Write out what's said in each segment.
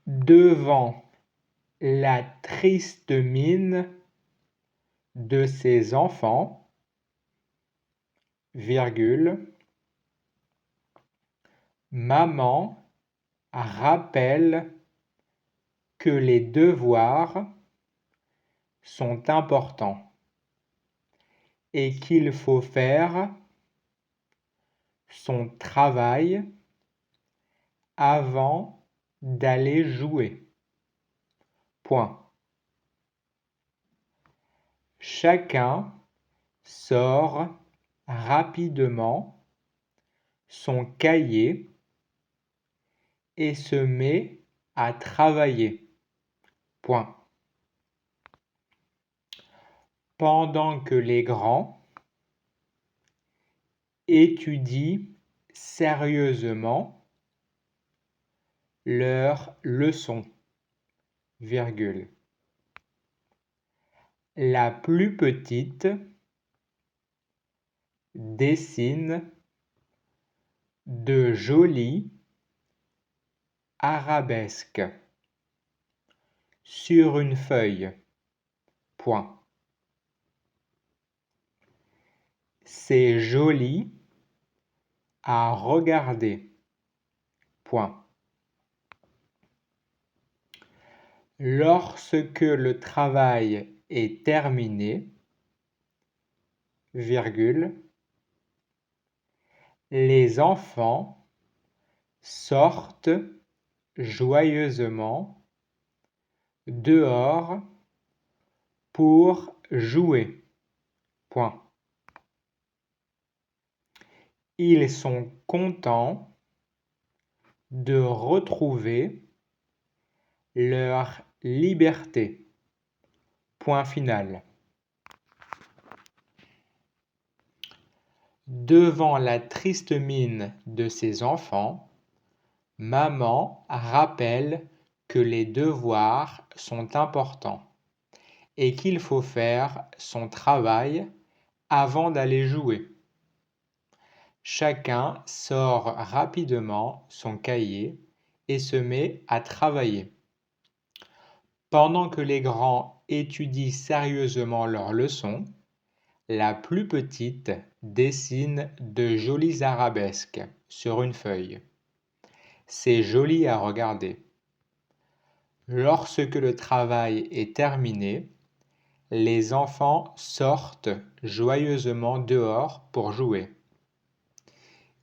devant la triste mine de ses enfants, virgule, maman rappelle que les devoirs sont importants et qu'il faut faire son travail avant d'aller jouer. Point. Chacun sort rapidement son cahier et se met à travailler. Point. Pendant que les grands étudient sérieusement leurs leçons, virgule. La plus petite dessine de jolis arabesques sur une feuille. Point. C'est joli à regarder. Point. Lorsque le travail est terminé, virgule, les enfants sortent joyeusement dehors pour jouer. Point. Ils sont contents de retrouver leur liberté. Point final. Devant la triste mine de ses enfants, maman rappelle que les devoirs sont importants et qu'il faut faire son travail avant d'aller jouer. Chacun sort rapidement son cahier et se met à travailler. Pendant que les grands étudient sérieusement leurs leçons, la plus petite dessine de jolis arabesques sur une feuille. C'est joli à regarder. Lorsque le travail est terminé, les enfants sortent joyeusement dehors pour jouer.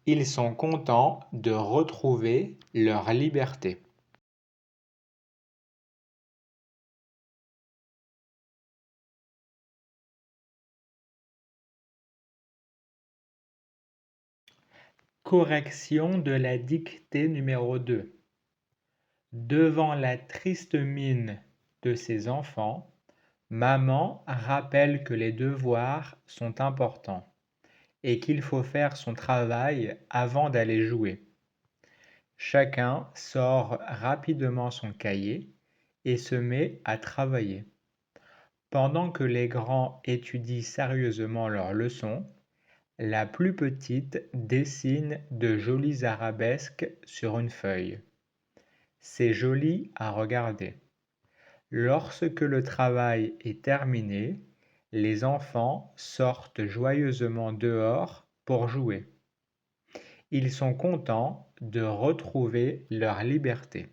Ils sont contents de retrouver leur liberté. Correction de la dictée numéro 2. Devant la triste mine de ses enfants, maman rappelle que les devoirs sont importants et qu'il faut faire son travail avant d'aller jouer. Chacun sort rapidement son cahier et se met à travailler. Pendant que les grands étudient sérieusement leurs leçons, la plus petite dessine de jolis arabesques sur une feuille. C'est joli à regarder. Lorsque le travail est terminé, les enfants sortent joyeusement dehors pour jouer. Ils sont contents de retrouver leur liberté.